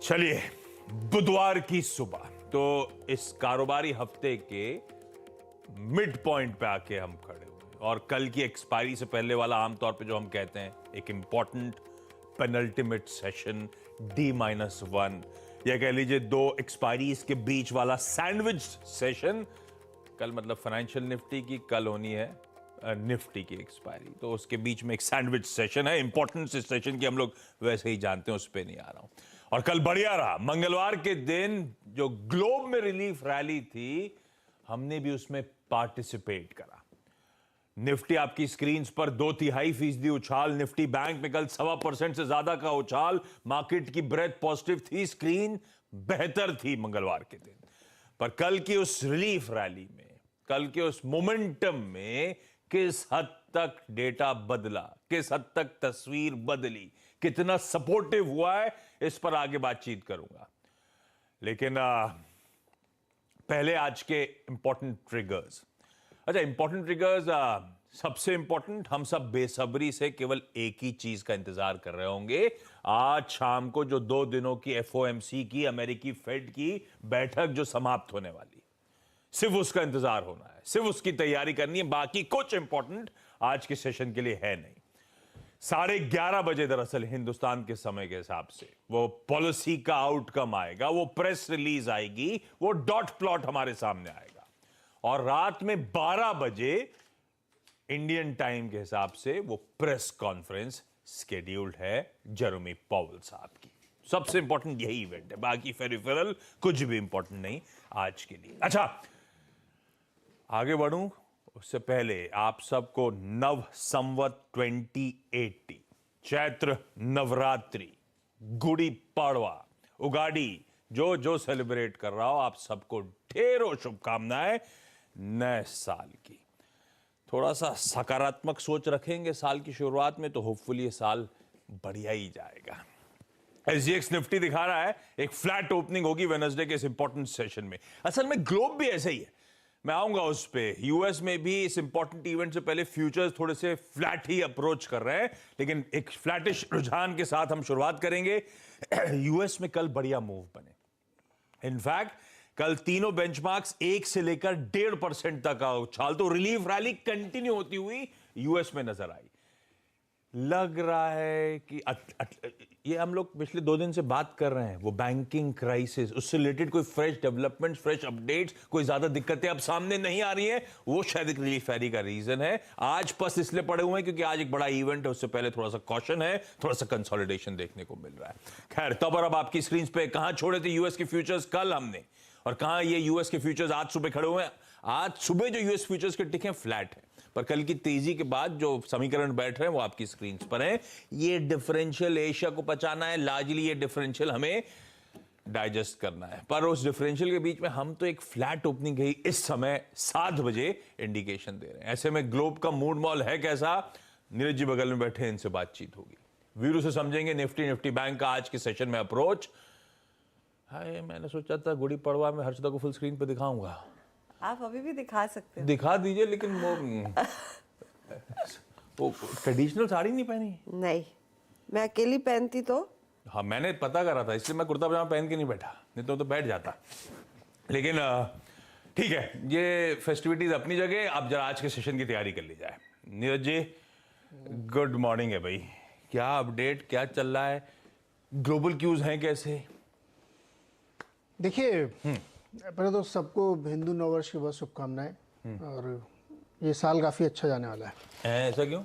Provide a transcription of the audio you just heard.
चलिए, बुधवार की सुबह तो इस कारोबारी हफ्ते के मिड पॉइंट पे आके हम खड़े हुए और कल की एक्सपायरी से पहले वाला आमतौर पे जो हम कहते हैं एक इंपॉर्टेंट पेनल्टिमेट सेशन D-1 या कह लीजिए दो एक्सपायरीज के बीच वाला सैंडविच सेशन कल, मतलब फाइनेंशियल निफ्टी की कल होनी है निफ्टी की एक्सपायरी, तो उसके बीच में एक सैंडविच सेशन है। इंपॉर्टेंस इस सेशन की हम लोग वैसे ही जानते हैं, उस पर नहीं आ रहा हूं। और कल बढ़िया रहा। मंगलवार के दिन जो ग्लोब में रिलीफ रैली थी, हमने भी उसमें पार्टिसिपेट करा। निफ्टी आपकी स्क्रीन पर 2/3% उछाल, निफ्टी बैंक में कल 1.25% से ज्यादा का उछाल। मार्केट की ब्रेथ पॉजिटिव थी, स्क्रीन बेहतर थी मंगलवार के दिन। पर कल की उस रिलीफ रैली में, कल के उस मोमेंटम में किस हद तक डेटा बदला, किस हद तक तस्वीर बदली, कितना सपोर्टिव हुआ है, इस पर आगे बातचीत करूंगा। लेकिन पहले आज के इंपॉर्टेंट ट्रिगर्स। अच्छा, इंपॉर्टेंट ट्रिगर्स, सबसे इंपॉर्टेंट, हम सब बेसब्री से केवल एक ही चीज का इंतजार कर रहे होंगे। आज शाम को जो 2 दिनों की FOMC की, अमेरिकी फेड की बैठक जो समाप्त होने वाली, सिर्फ उसका इंतजार होना है, सिर्फ उसकी तैयारी करनी है। बाकी कुछ इंपॉर्टेंट आज के सेशन के लिए है नहीं। 11:30 बजे दरअसल हिंदुस्तान के समय के हिसाब से वो पॉलिसी का आउटकम आएगा, वो प्रेस रिलीज आएगी, वो डॉट प्लॉट हमारे सामने आएगा। और रात में 12 बजे इंडियन टाइम के हिसाब से वो प्रेस कॉन्फ्रेंस स्केड्यूल्ड है जेरोमी पावेल साहब की। सबसे इंपॉर्टेंट यही इवेंट है, बाकी फेरिफेरल कुछ भी इंपॉर्टेंट नहीं आज के लिए। अच्छा, आगे बढ़ूं उससे पहले आप सबको नव संवत 2080, चैत्र नवरात्रि, गुड़ी पड़वा, उगाड़ी, जो जो सेलिब्रेट कर रहा हो, आप सबको ढेरों शुभकामनाएं नए साल की। थोड़ा सा सकारात्मक सोच रखेंगे साल की शुरुआत में, तो होपफुली ये साल बढ़िया ही जाएगा। SGX निफ्टी दिखा रहा है एक फ्लैट ओपनिंग होगी वेडनेसडे के इस इंपॉर्टेंट सेशन में। असल में ग्लोब भी ऐसे ही है, मैं आऊंगा उस पे। यूएस में भी इस इंपॉर्टेंट इवेंट से पहले फ्यूचर्स थोड़े से फ्लैट ही अप्रोच कर रहे हैं, लेकिन एक फ्लैटिश रुझान के साथ हम शुरुआत करेंगे। यूएस में कल बढ़िया मूव बने। इनफैक्ट कल तीनों बेंचमार्क्स 1 से लेकर 1.5% तक का उछाल, तो रिलीफ रैली कंटिन्यू होती हुई यूएस में नजर आई। लग रहा है कि ये हम लोग पिछले 2 दिन से बात कर रहे हैं, वो बैंकिंग क्राइसिस, उससे रिलेटेड कोई फ्रेश डेवलपमेंट्स, फ्रेश अपडेट्स, कोई ज्यादा दिक्कतें अब सामने नहीं आ रही हैं, वो शायद एक रिलीफ रैली का रीजन है। आज पस इसलिए पड़े हुए हैं क्योंकि आज एक बड़ा इवेंट है, उससे पहले थोड़ा सा कॉशन है, थोड़ा सा कंसोलिडेशन देखने को मिल रहा है। खैर, तब और अब आपकी स्क्रीन पे कहां छोड़े थे यूएस के फ्यूचर्स कल हमने, और कहां ये यूएस के फ्यूचर्स आज सुबह खड़े हुए हैं। आज सुबह जो यूएस फ्यूचर्स के टिके फ्लैट है, पर कल की तेजी के बाद जो समीकरण बैठ रहे हैं वो आपकी स्क्रीन पर हैं। ये डिफरेंशियल एशिया को पचाना है, लार्जली ये डिफरेंशियल हमें डाइजेस्ट करना है। पर उस डिफरेंशियल के बीच में हम तो एक फ्लैट ओपनिंग ही इस समय 7 बजे इंडिकेशन दे रहे हैं। ऐसे में ग्लोब का मूड मॉल है कैसा, नीरज जी बगल में बैठे, इनसे बातचीत होगी। वीरू से समझेंगे निफ्टी बैंक का आज के सेशन में अप्रोच। हाय, मैंने सोचा था गुड़ी पड़वा में हर्षदा को फुल स्क्रीन पे दिखाऊंगा। आप अभी भी दिखा सकते हो। दिखा दीजिए, लेकिन वो ट्रेडिशनल साड़ी नहीं पहनी। नहीं, मैं अकेली पहनती तो। हाँ, मैंने पता करा था, इसलिए मैं कुर्ता पजामा पहन के नहीं बैठा, नहीं तो बैठ जाता। लेकिन ठीक है, ये फेस्टिविटीज अपनी जगह। अब जरा आज के सेशन की तैयारी कर ली जाए। नीरज जी, गुड मॉर्निंग है भाई। क्या अपडेट, क्या चल रहा है, ग्लोबल क्यूज हैं कैसे? देखिए, पहले तो सबको हिंदू नववर्ष की बहुत शुभकामनाएं, और ये साल काफी अच्छा जाने वाला है। ऐसा क्यों?